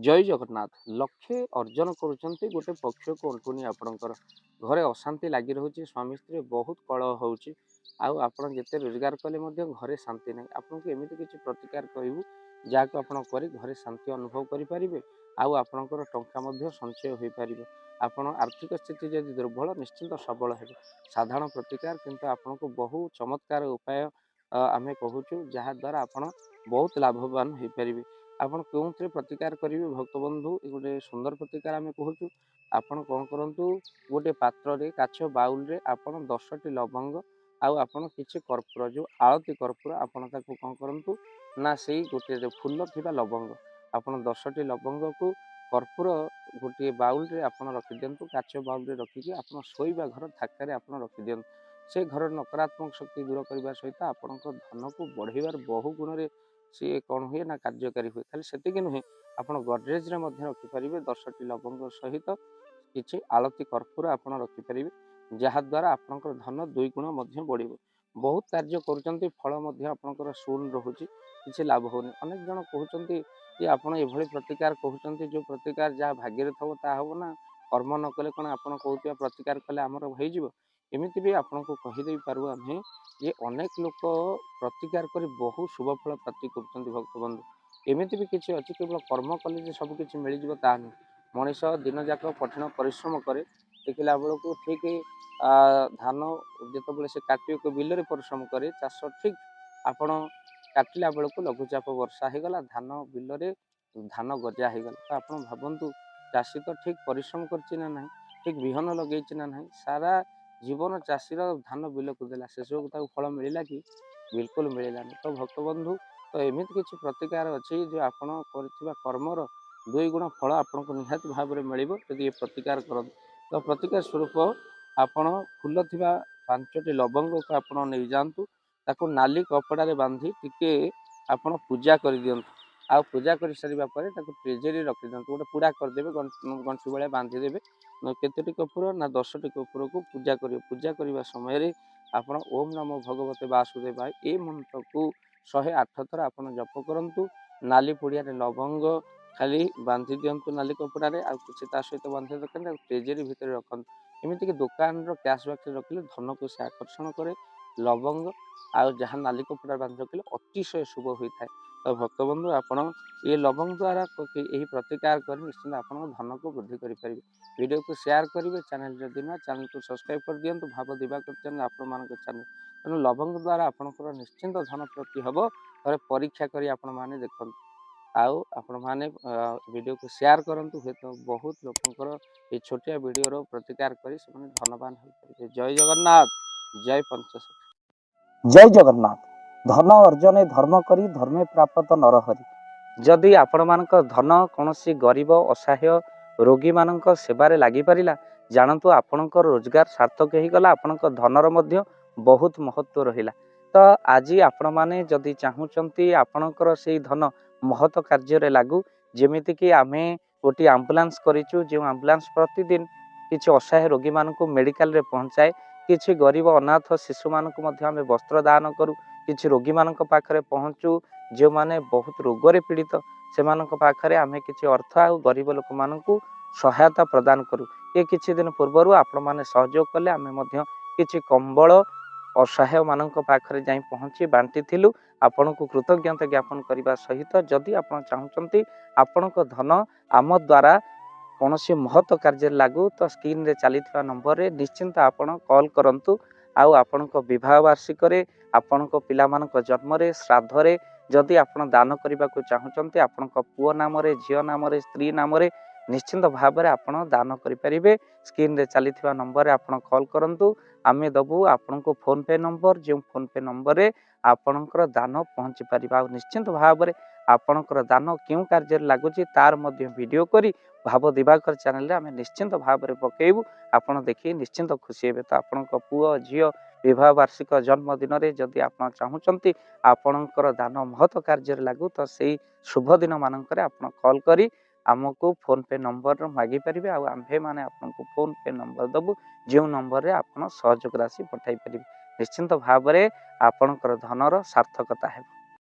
जय जगन्नाथ लक्षे अर्जन करुँच गोटे पक्ष को अंटुनी आपणकर घरे अशांति लगी रोचे स्वामी स्त्री बहुत कलह हो आपड़ जिते रोजगार कले घरे शांति ना आपन को एमती किसी प्रतिकार कहूँ जहाँ आप घरे शांति अनुभव करेंगे आपणकर टंका संचय हो पार आपण आर्थिक स्थिति जब दुर्बल निश्चिंत सबल है साधारण प्रतिकार किंतु आपन को बहु चमत्कार उपाय आम कहूँ जहाद्वारा आपड़ बहुत लाभवान हो पारे आपन क्यों प्रतिकार करेंगे भक्त बंधु गोटे सुंदर प्रतिकार आम कहूँ आपन कौन करूँ गोटे पात्र काच बाउल रे आपन 10टी लवंग आपन किसी कर्पूर जो आलती कर्पूर आपन ताको कौन करूँ ना से गोटे फूल थी लवंग आपन 10टी लवंग को कर्पूर गोटे बाउल रे आपन रखी दिंतु काच बाउल रे रखिकी आपन शोइबा घर थाकर आपन रखी दिंतु से घर नकारात्मक शक्ति दूर करने सहित आपण धन को बढ़ेबार बहु गुण में सी कौन हुए ना कार्यकारी हुए खाली से नुहे आप गडरेज रखिपारे 10टी लवंग सहित किसी आलती कर्पूर आपड़ रखिपारे जहाद्वारा आपंकर धन 2 गुण बढ़ बहुत कार्य कर फल आपंकर शून रोचे किसी लाभ होनी अनेक जन कहते कि आपड़ ये प्रतिकार कहते जो प्रतिकार जहाँ भाग्य थो ता हम ना कर्म न कले कौन आप कहते प्रतिकार कले आमर हो एमती भी आपन को कहीदे पारू आम ये अनेक लोक प्रतिकार कर बहु शुभ फल प्राप्ति कर भक्त बंधु एमती भी किसी अच्छी केवल कर्म कले सबकि मिलଯିव ता नुह मनीष दिन जाक कठिन परिश्रम करे देखला बेलू ठीक धान जिते से काटे बिल परिश्रम करे चाष ठीक आपण काटिला बेलू लघुचाप वर्षा हो गला धान बिल धान गजा हो गला तो आप भावतु चाषी तो ठीक परिश्रम करना ठीक विहन लगे ना सारा जीवन चाषीर धान बिल को देला से सब फल मिलला कि बिल्कुल मिललानी तो भक्त बंधु तो एमती किसी प्रतिकार अच्छी जो आपण कर्मर 2 गुण फल आपन को निहाती भाव में मिल यदि ये प्रतिकार कर तो प्रतिकार स्वरूप आपण फूल थी 5टी लवंग को आपड़ नहीं जातु ताको नाली कपड़ा रे बांधी टिके आपण पूजा कर दियंतु आ पूजा कर सारा पर ट्रेजेरी रखी दिखाँ गोटे पूरा करदे गंठी भाया बांधीदेवे केतोटी कपूर ना 10टी कपूर को पूजा करने समय आपण ओम नमो भगवते वासुदेवाय ए मंत्र को 108 थर आप जप करूँ नाली पुड़िया लवंग खाली बांधी दिंतु नाली कपड़ा किसी सहित बांधे दरकार ट्रेजेरी भितर रखु एमती कि दुकान कैश बक्स रखिले धन को से आकर्षण करे लवंग आ जहाँ नाली कपड़ा बांधि रखिले अतिशय शुभ होता है तो भक्त बंधु आपण ये लवंग द्वारा यही प्रतिकार कर निश्चिंत आप धन को वृद्धि करेंगे वीडियो को शेयर करेंगे चैनल जदि ना चैनल को सब्सक्राइब कर दिंतु भाव दिवाकर चैनल आपण चैनल तेणु लवंग द्वारा आपंकर निश्चिंत धन प्राप्ति हम थे परीक्षा कर देखते आउ आपण मैंने वीडियो को शेयर करूँ हे तो बहुत लोकंर ये छोटिया वीडियो प्रतिकार कर धनवान हो पारे जय जगन्नाथ जय पंचशती जय जगन्नाथ धन अर्जन धर्म करी धर्मे प्राप्त नरहरि जदि आपण मानक धन कौन गरीब असहाय रोगी मानक सेवारे लगी पारिला जानतु आपणकर रोजगार सार्थक हो गला आपणक धनर मध्य बहुत महत्व रहिला तो आज आपण माने जदि चाहूचंती आपणकर से धन महत कार्य लागू जेमिति कि आमे गोटे आम्बुलांस करिचु जो आम्बुलांस प्रतिदिन किसी असहाय रोगी मानक मेडिकल रे पहुंचाए किसी गरीब अनाथ शिशु मानक मध्य आमे वस्त्र दान करू किसी रोगी मानक पाखरे पहुंचू जो माने बहुत रोगरे पीड़ित से पाखरे आमे किसी अर्थ आ गरीब लोक मानकू सहायता प्रदान करू ये किछि दिन पूर्व आपण माने सहयोग कले आमे मध्य किछि कंबल असहाय मानक पाखरे जाई पहुंची बांटी थिलु आपण को कृतज्ञता ज्ञापन करने सहित जदि आप चाहते आपण धन आम द्वारा कौन महत्व कार्य लागू तो स्क्रीन रे चली नंबर रे निश्चिंत आपण कॉल करंतु आउ आपण विवाह वार्षिक आपण पिला जन्म श्राद्ध रे जदि आपण दान करने को चाहते आपण पुओ नाम झील नाम स्त्री नाम निश्चिंत भाव में आपण दान करें स्क्रीन रे चली नंबर रे आपण कॉल करंतु आमे दबु आपण को फोन पे नंबर जो फोन पे नंबर रे आपणकर दान पहुँची पार निश्चिंत भाव में आपणकर दान क्यों कार्य लगुच तार मध्य वीडियो करी भाव दिवाकर चैनल रे आमे निश्चिंत भाव में पकेबू आपण देखिए निश्चिंत खुशी हे तो आपण पुओ झील विवाह वार्षिक जन्मदिन में जदि आप चाहूँगी आपणकर दान महत्व कार्य लागू तो से शुभ दिन मानक कॉल करी आमको फोन पे नंबर मागी पारे आम्भे मैंने आपको फोन पे नंबर दबू जो नंबर रे आप सहयोग राशि पठाई पारे निश्चिंत भाव में आपणकर धनर सार्थकता है।